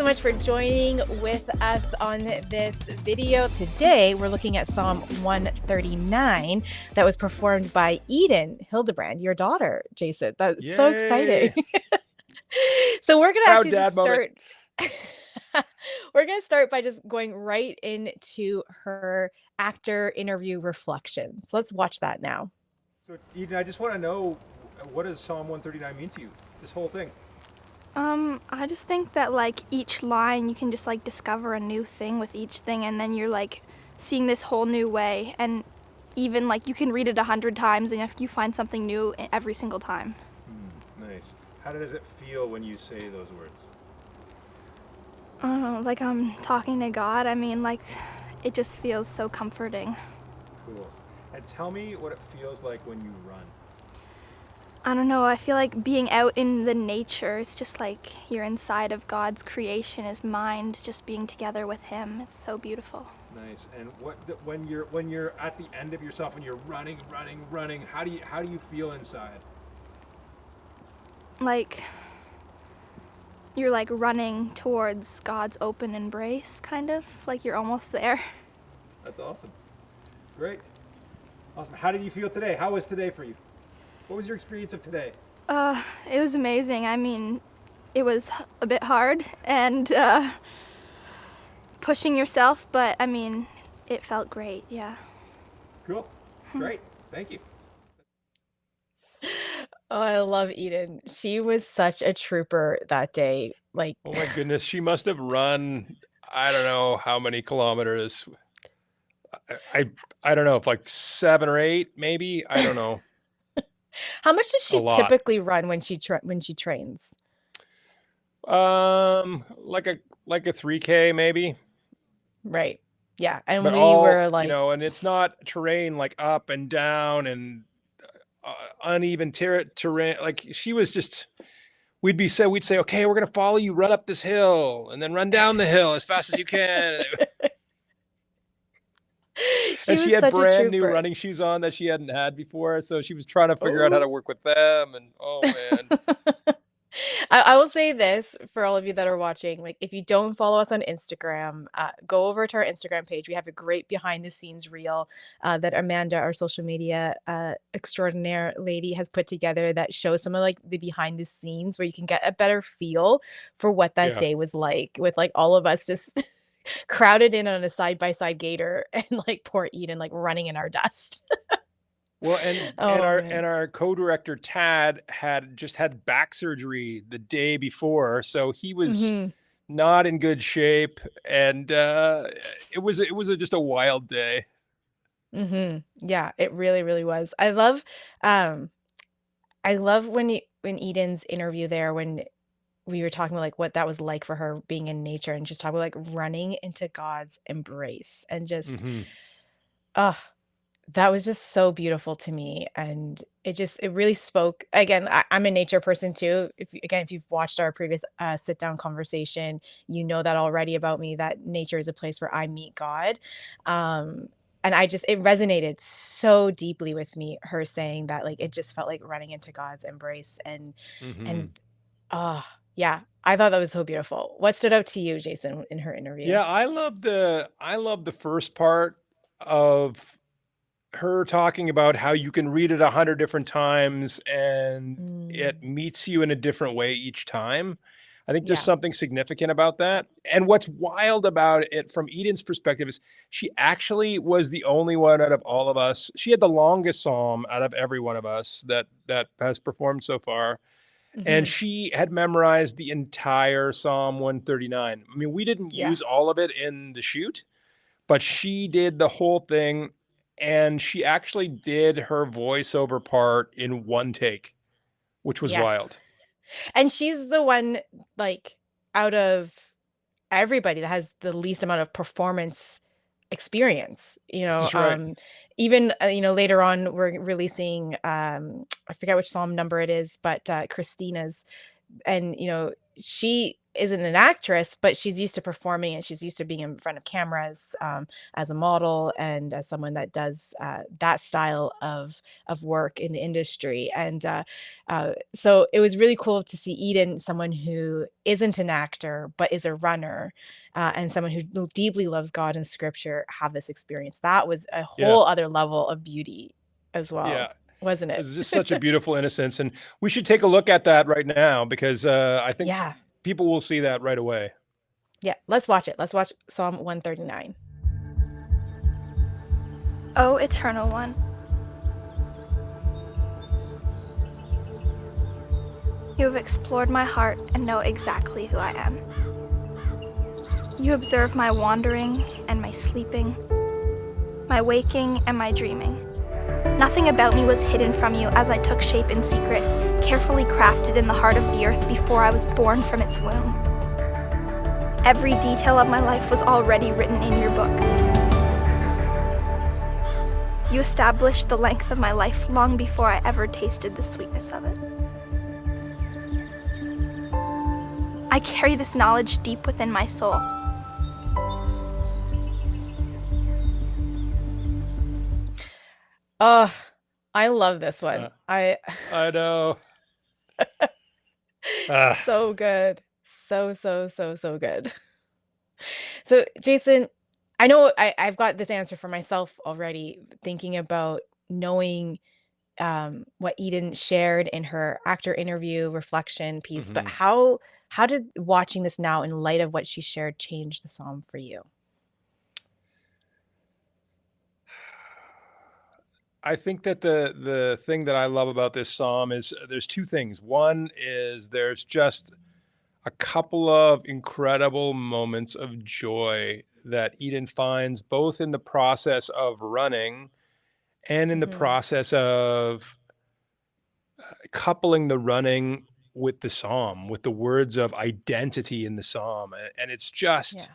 so much for joining with us on this video. Today, we're looking at Psalm 139 that was performed by Eden Hildebrand, your daughter, Jason. That's so exciting. Yay. So we're going to Proud actually just dad moment. start. We're going to start by just going right into her actor interview reflection. So let's watch that now. So, Eden, I just want to know, what does Psalm 139 mean to you? This whole thing. I just think that like each line you can just like discover a new thing with each thing, and then you're like seeing this whole new way, and even like you can read it 100 times and if you find something new every single time. Nice. How does it feel when you say those words? Like I'm talking to God. I mean, like it just feels so comforting. Cool. And tell me what it feels like when you run. I don't know, I feel like being out in the nature, it's just like you're inside of God's creation, his mind, just being together with him. It's so beautiful. Nice. And when you're at the end of yourself, when you're running, how do you feel inside? Like you're like running towards God's open embrace, kind of like you're almost there. That's awesome. Great. Awesome. How did you feel today? How was today for you? What was your experience of today? It was amazing. I mean, it was a bit hard and pushing yourself, but I mean, it felt great, yeah. Cool. Great. Thank you. Oh, I love Eden. She was such a trooper that day. Like, oh my goodness, she must have run, I don't know how many kilometers. I don't know, if like 7 or 8, maybe. I don't know. How much does she A lot. typically run when she trains? Like a 3K maybe. Right. Yeah. And But we all, were like, and it's not terrain like up and down and uneven terrain. Like she was just, we'd say, okay, we're going to follow you, run up this hill and then run down the hill as fast as you can. she And was she had such a brand new trooper. running shoes on that she hadn't had before. So she was trying to figure out how to work with them. And oh man. I will say this for all of you that are watching, like if you don't follow us on Instagram, go over to our Instagram page. We have a great behind the scenes reel that Amanda, our social media extraordinaire lady, has put together that shows some of like the behind the scenes where you can get a better feel for what that day was like, with like all of us just crowded in on a side-by-side gator and like poor Eden like running in our dust. Well, and our co-director Tad had just had back surgery the day before, so he was not in good shape, and it was just a wild day. Yeah, it really, really was. I love when Eden's interview there, when we were talking about like what that was like for her being in nature, and just talking about like running into God's embrace, and just that was just so beautiful to me. And it really spoke. Again, I'm a nature person too. If you've watched our previous sit down conversation, you know that already about me, that nature is a place where I meet God. And it resonated so deeply with me, her saying that, like, it just felt like running into God's embrace. And yeah, I thought that was so beautiful. What stood out to you, Jason, in her interview? Yeah, I love the first part of her talking about how you can read it 100 different times and it meets you in a different way each time. I think there's something significant about that. And what's wild about it from Eden's perspective is she actually was the only one out of all of us. She had the longest psalm out of every one of us that has performed so far. And she had memorized the entire Psalm 139. I mean, we didn't use all of it in the shoot, but she did the whole thing. And she actually did her voiceover part in one take, which was wild. And she's the one, like, out of everybody that has the least amount of performance experience, That's right. Even, later on, we're releasing, I forget which psalm number it is, but Christina's. And, she isn't an actress, but she's used to performing and she's used to being in front of cameras, as a model and as someone that does, that style of work in the industry. And so it was really cool to see Eden, someone who isn't an actor but is a runner, and someone who deeply loves God and Scripture, have this experience. That was a Yeah. whole other level of beauty as well, Yeah. wasn't it? It's just such a beautiful innocence. And we should take a look at that right now because I think Yeah. people will see that right away. Yeah, let's watch it. Let's watch Psalm 139. O Eternal One, you have explored my heart and know exactly who I am. You observe my wandering and my sleeping, my waking and my dreaming. Nothing about me was hidden from you as I took shape in secret, carefully crafted in the heart of the earth before I was born from its womb. Every detail of my life was already written in your book. You established the length of my life long before I ever tasted the sweetness of it. I carry this knowledge deep within my soul. Oh, I love this one. Uh, I know. So good. So good. So, Jason, I know I've got this answer for myself already, thinking about knowing what Eden shared in her actor interview reflection piece, but Mhm. how did watching this now in light of what she shared change the psalm for you? I think that the thing that I love about this psalm is there's two things. One is there's just a couple of incredible moments of joy that Eden finds both in the process of running and in the Mhm. process of coupling the running with the psalm, with the words of identity in the psalm. And it's just Yeah.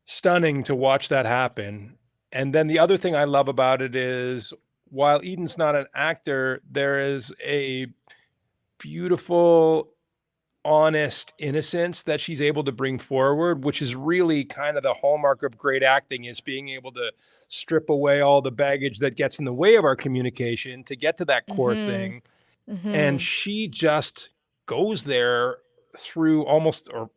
stunning to watch that happen. And then the other thing I love about it is while Eden's not an actor, there is a beautiful, honest innocence that she's able to bring forward, which is really kind of the hallmark of great acting is being able to strip away all the baggage that gets in the way of our communication to get to that core Mhm. thing. And Mhm. she just goes there through almost or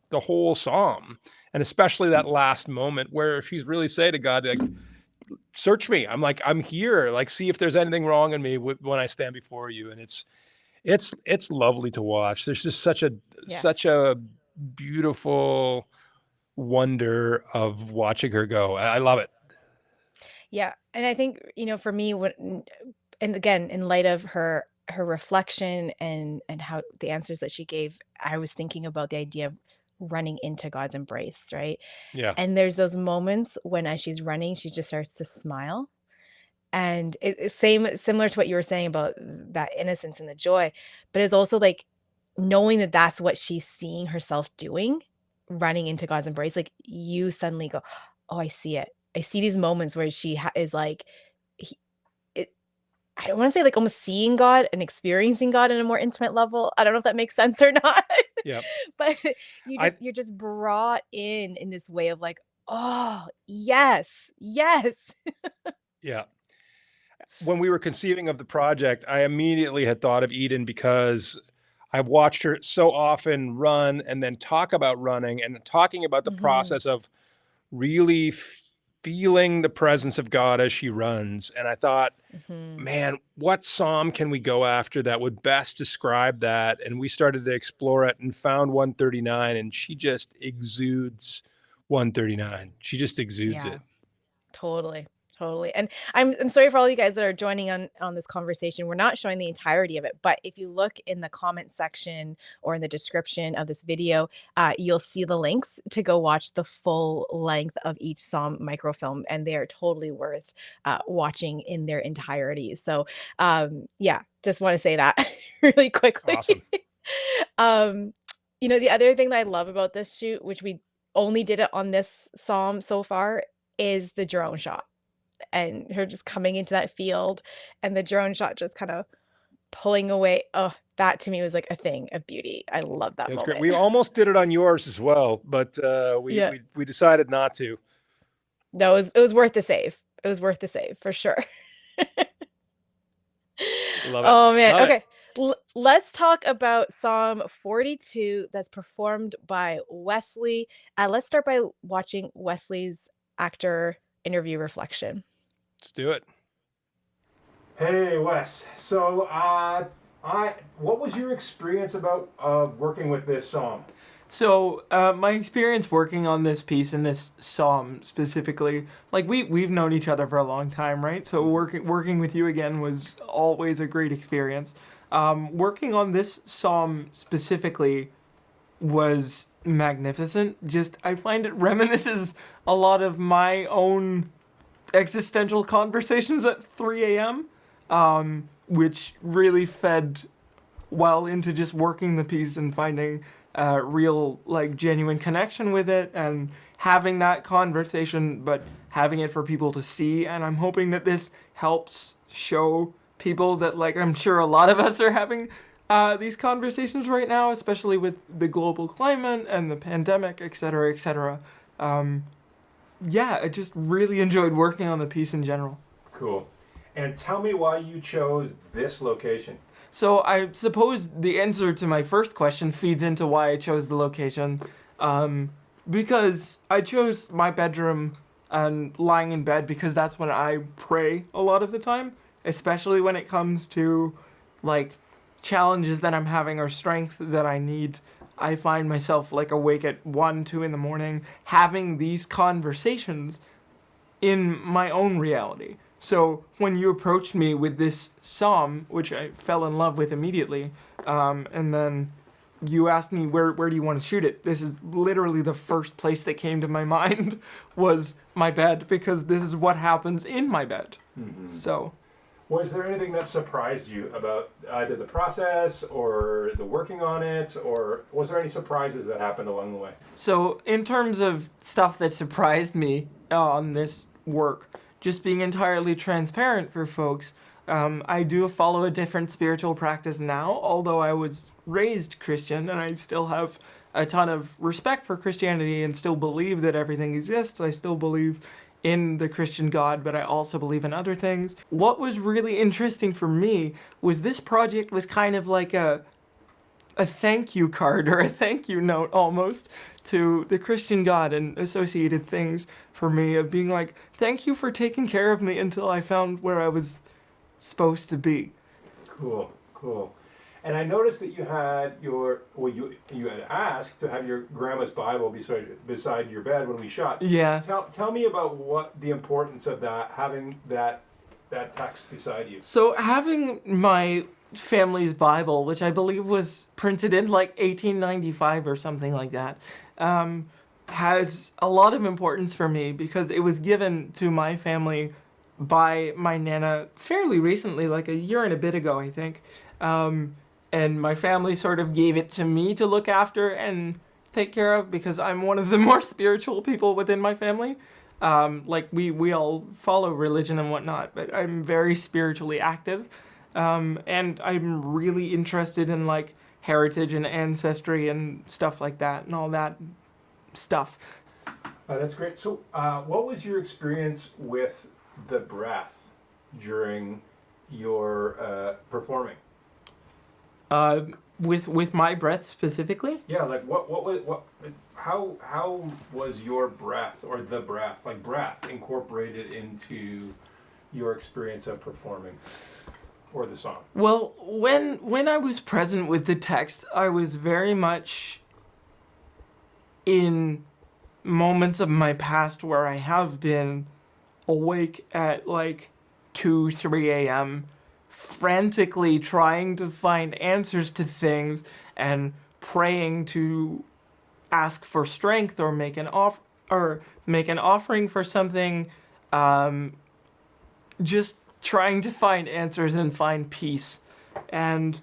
the whole psalm. And especially that last moment where she's really saying to God, like, search me. I'm like, I'm here. Like, see if there's anything wrong in me when I stand before you. And it's lovely to watch. There's just Yeah. such a beautiful wonder of watching her go. I love it. Yeah, and I think, for me, and again, in light of her reflection and how the answers that she gave, I was thinking about the idea of running into God's embrace, right? Yeah. And there's those moments when as she's running, she just starts to smile. And it's similar to what you were saying about that innocence and the joy, but it's also like knowing that that's what she's seeing herself doing, running into God's embrace, like, you suddenly go, "Oh, I see it." I see these moments where she is like, he it I don't wanna say, like, almost seeing God and experiencing God in a more intimate level. I don't know if that makes sense or not, Yeah. but I you're just brought in this way of like, "Oh, yes, yes." yeah. When we were conceiving of the project, I immediately had thought of Eden because I've watched her so often run and then talk about running and talking about the Mhm, process of really feeling the presence of God as she runs. And I thought, mhm. man, what psalm can we go after that would best describe that? And we started to explore it and found 139, and she just exudes 139. She just exudes Yeah. it. Totally, totally, and I'm sorry for all you guys that are joining on this conversation. We're not showing the entirety of it, but if you look in the comment section or in the description of this video, you'll see the links to go watch the full length of each Psalm microfilm, and they are totally worth watching in their entirety. So, yeah, just want to say that really quickly. Awesome. um, the other thing that I love about this shoot, which we only did it on this Psalm so far, is the drone shot and her just coming into that field and the drone shot just kinda pulling away. Oh, that to me was like a thing of beauty. I love that It was great. moment. We almost did it on yours as well, but we, Yeah. we we decided not to. No, it was worth the save. It was worth the save for sure. Love it. Oh man. Love it. Okay. Let's talk about Psalm 42 that's performed by Wesley. Let's start by watching Wesley's actor interview reflection. Let's do it. Hey, Wes. So, what was your experience about working with this psalm? So, my experience working on this piece and this psalm specifically, like we've known each other for a long time, right? So working with you again was always a great experience. Working on this psalm specifically was magnificent. Just I find it reminisces a lot of my own existential conversations at 3 a.m., which really fed well into just working the piece and finding real, like, genuine connection with it and having that conversation, but having it for people to see. And I'm hoping that this helps show people that, like, I'm sure a lot of us are having these conversations right now, especially with the global climate and the pandemic, etc., etc. Yeah, I just really enjoyed working on the piece in general. Cool. And tell me why you chose this location. So I suppose the answer to my first question feeds into why I chose the location. Because I chose my bedroom and lying in bed because that's when I pray a lot of the time, especially when it comes to, like, challenges that I'm having or strength that I need. I find myself, like, awake at 1, 2 in the morning having these conversations in my own reality. So when you approached me with this psalm, which I fell in love with immediately, and then you asked me where do you want to shoot it, this is literally the first place that came to my mind was my bed, because this is what happens in my bed. Mm-hmm. So, was there anything that surprised you about either the process or the working on it, or was there any surprises that happened along the way? So in terms of stuff that surprised me on this work, just being entirely transparent for folks, I do follow a different spiritual practice now, although I was raised Christian and I still have a ton of respect for Christianity and still believe that everything exists. I still believe in the Christian God, but I also believe in other things. What was really interesting for me was this project was kind of like a thank you card or a thank you note almost to the Christian God and associated things for me, of being like, thank you for taking care of me until I found where I was supposed to be. Cool. And I noticed that you had you had asked to have your grandma's Bible beside your bed when we shot. Yeah. Tell me about what the importance of that, having that text beside you. So having my family's Bible, which I believe was printed in like 1895 or something like that, has a lot of importance for me because it was given to my family by my Nana fairly recently, like a year and a bit ago, I think. And my family sort of gave it to me to look after and take care of because I'm one of the more spiritual people within my family. Like we all follow religion and whatnot, but I'm very spiritually active. And I'm really interested in, like, heritage and ancestry and stuff like that and all that stuff. That's great. So what was your experience with the breath during your performing? With my breath specifically? Yeah, like how was your breath, or the breath, like breath, incorporated into your experience of performing or the song? Well, when I was present with the text, I was very much in moments of my past where I have been awake at like 2, 3 a.m., frantically trying to find answers to things and praying to ask for strength or make an offering for something, just trying to find answers and find peace. And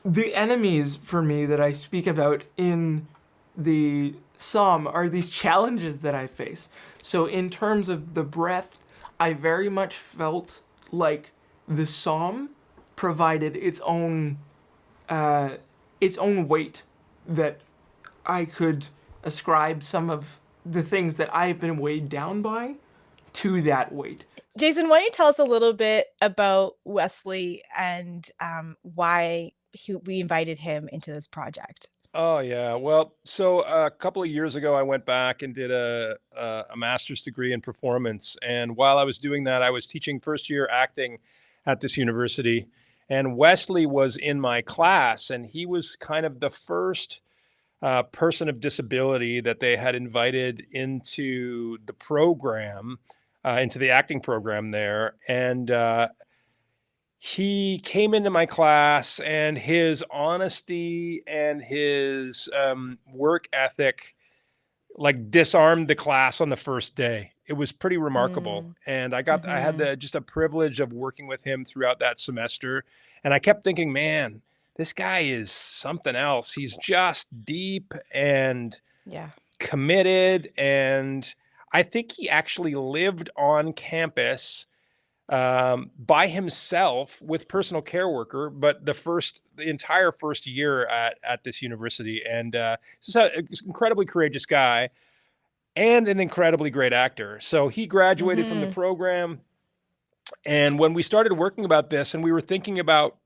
the enemies for me that I speak about in the psalm are these challenges that I face. So in terms of the breath, I very much felt like the psalm provided its own weight that I could ascribe some of the things that I've been weighed down by to that weight. Jason, why don't you tell us a little bit about Wesley and why we invited him into this project? Oh yeah. Well, so a couple of years ago, I went back and did a master's degree in performance. And while I was doing that, I was teaching first year acting at this university. And Wesley was in my class, and he was kind of the first person of disability that they had invited into the program, into the acting program there. And he came into my class, and his honesty and his work ethic like disarmed the class on the first day. It was pretty remarkable. And I had just a privilege of working with him throughout that semester. And I kept thinking, man, this guy is something else. He's just deep and committed. And I think he actually lived on campus by himself with personal care worker, but the entire first year at this university. And he's an incredibly courageous guy and an incredibly great actor. So he graduated from the program. And when we started working about this, and we were thinking about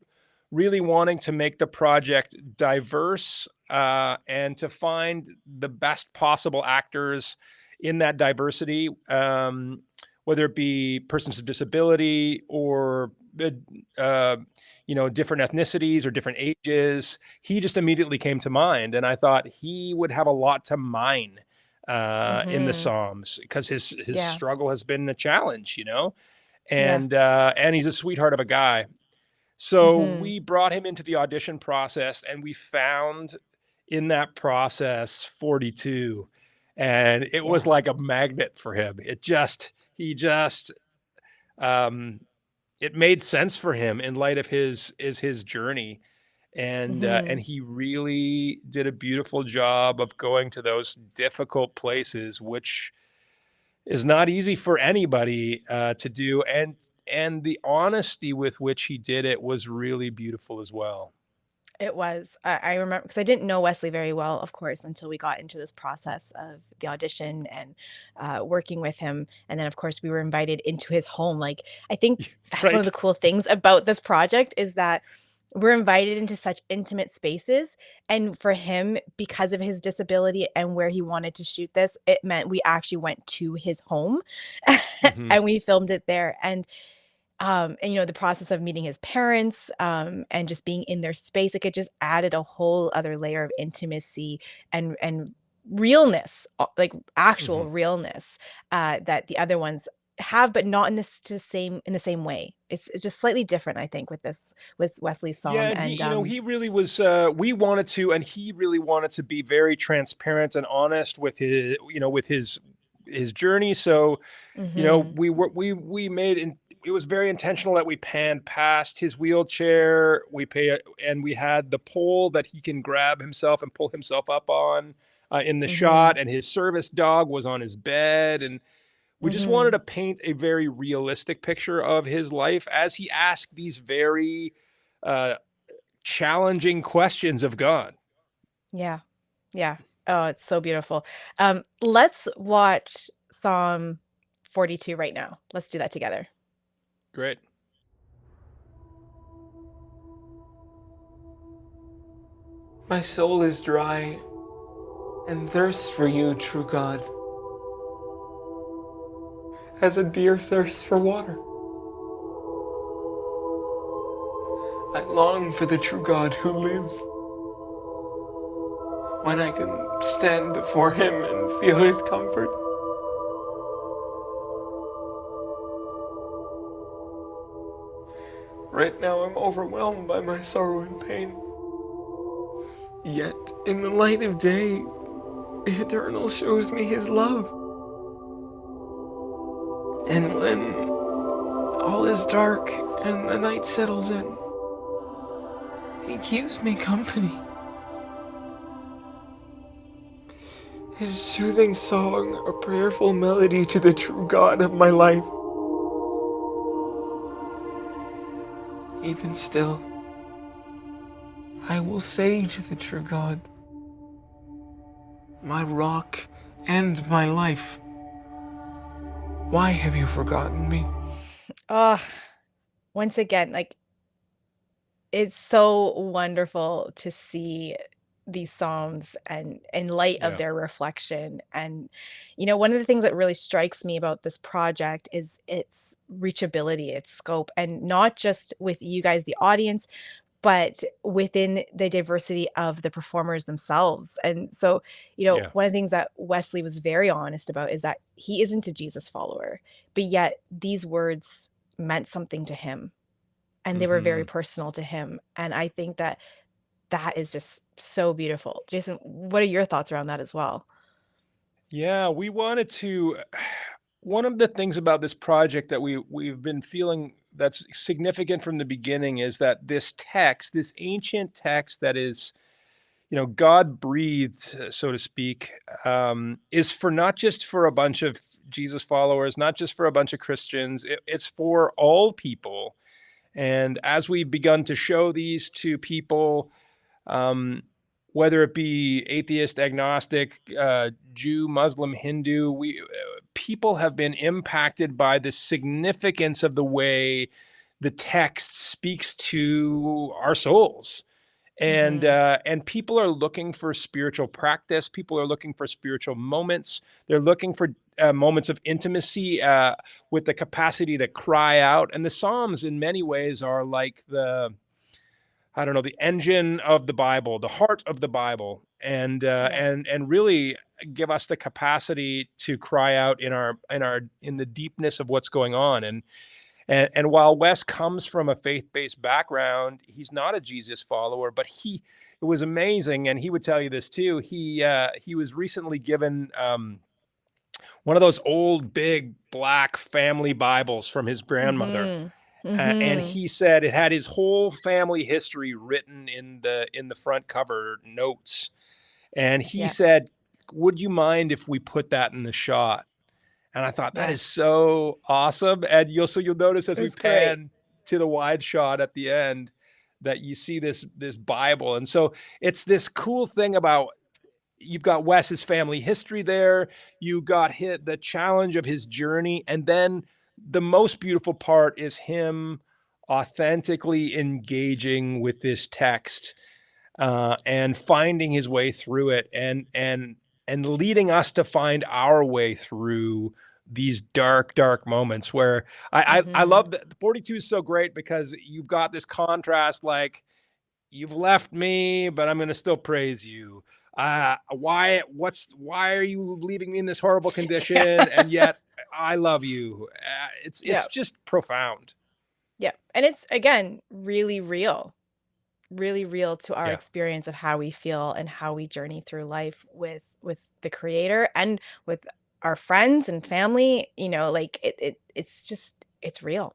really wanting to make the project diverse and to find the best possible actors in that diversity, whether it be persons with disability or, different ethnicities or different ages, he just immediately came to mind. And I thought he would have a lot to mine in the Psalms, because his struggle has been a challenge, and he's a sweetheart of a guy. So we brought him into the audition process, and we found in that process 42. And it was like a magnet for him. It made sense for him in light of his journey. And he really did a beautiful job of going to those difficult places, which is not easy for anybody to do. And the honesty with which he did it was really beautiful as well. It was. I remember, because I didn't know Wesley very well, of course, until we got into this process of the audition and working with him. And then, of course, we were invited into his home. Like, I think that's one of the cool things about this project, is that we're invited into such intimate spaces. And for him, because of his disability and where he wanted to shoot this, it meant we actually went to his home and we filmed it there. And the process of meeting his parents, and just being in their space, like, it just added a whole other layer of intimacy and realness, like actual realness, that the other ones have, but not in the same way. It's just slightly different, I think, with Wesley's Psalm. Yeah, and he really was. We wanted to, and he really wanted to be very transparent and honest with his journey. So, we made. It was very intentional that we panned past his wheelchair. And we had the pole that he can grab himself and pull himself up on in the shot, and his service dog was on his bed. And we just wanted to paint a very realistic picture of his life as he asked these very challenging questions of God. Yeah. Yeah. Oh, it's so beautiful. Let's watch Psalm 42 right now. Let's do that together. Great. My soul is dry and thirsts for you, true God, as a deer thirsts for water. I long for the true God who lives, when I can stand before him and feel his comfort. Right now I'm overwhelmed by my sorrow and pain. Yet, in the light of day, the Eternal shows me his love. And when all is dark and the night settles in, he keeps me company. His soothing song, a prayerful melody to the true God of my life. Even still, I will say to the true God, my rock and my life, why have you forgotten me? Oh, once again, like, it's so wonderful to see these psalms and in light of Yeah. their reflection. And one of the things that really strikes me about this project is its reachability, its scope, and not just with you guys, the audience, but within the diversity of the performers themselves. And so, Yeah. one of the things that Wesley was very honest about is that he isn't a Jesus follower, but yet these words meant something to him and they were very Mhm. personal to him. And I think that that is just so beautiful. Jason, what are your thoughts around that as well? Yeah, we wanted to one of the things about this project that we've been feeling that's significant from the beginning is that this text, this ancient text that is, God breathed, so to speak, is for not just for a bunch of Jesus followers, not just for a bunch of Christians. It's for all people. And as we've begun to show these to people, um, whether it be atheist, agnostic, Jew, Muslim, Hindu, people have been impacted by the significance of the way the text speaks to our souls. Mhm. And people are looking for spiritual practice. People are looking for spiritual moments. They're looking for moments of intimacy with the capacity to cry out. And the Psalms, in many ways, are like I don't know, the engine of the Bible, the heart of the Bible, and Yeah. and really give us the capacity to cry out in the deepness of what's going on. And while Wes comes from a faith-based background, he's not a Jesus follower, but it was amazing, and he would tell you this too. He was recently given one of those old, big, black family Bibles from his grandmother, Mhm. and Mhm. he said it had his whole family history written in the front cover notes. And he Yeah. said, "Would you mind if we put that in the shot?" And I thought that Yeah. is so awesome. And you'll notice as we It's great. pan to the wide shot at the end that you see this Bible. And so it's this cool thing about you've got Wes's family history there. You got the challenge of his journey. And then the most beautiful part is him authentically engaging with this text and finding his way through it and leading us to find our way through these dark moments where I Mhm. love that 42 is so great because you've got this contrast like you've left me, but I'm going to still praise you. Why are you leaving me in this horrible condition? And yet I love you. It's Yeah. just profound. Yeah. And it's again really real to our Yeah. experience of how we feel and how we journey through life with the creator and with our friends and family, like it's real.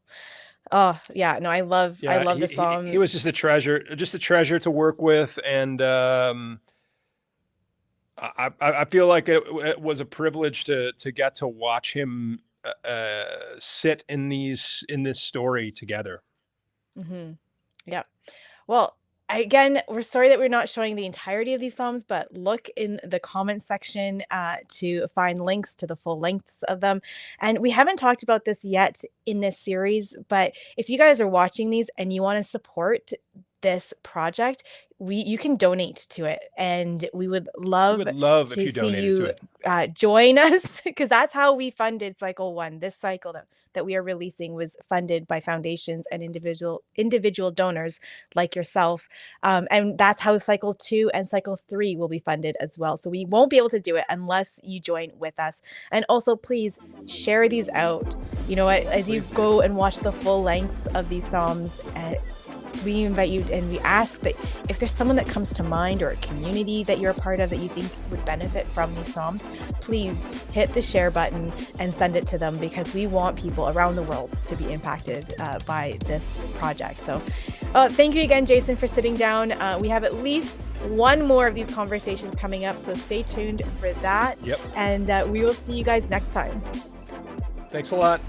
Oh, yeah, no, I Yeah, love the he song. was just a treasure to work with, and I feel like it was a privilege to get to watch him sit in this story together. Mhm. Yeah. Well, again, we're sorry that we're not showing the entirety of these Psalms, but look in the comments section to find links to the full lengths of them. And we haven't talked about this yet in this series, but if you guys are watching these and you want to support this project, you can donate to it, and we would We love would love if to you see donated to you it. join us because that's how we funded cycle one. This cycle that we are releasing was funded by foundations and individual donors like yourself. And that's how cycle 2 and cycle 3 will be funded as well. So we won't be able to do it unless you join with us. And also, please share these out. You know what? As you Please do. go and watch the full lengths of these Psalms, we invite you and we ask that if there's someone that comes to mind or a community that you're a part of that you think would benefit from these Psalms, please hit the share button and send it to them because we want people around the world to be impacted by this project. So thank you again, Jason, for sitting down. We have at least one more of these conversations coming up, so stay tuned for that. Yep. And we will see you guys next time. Thanks a lot.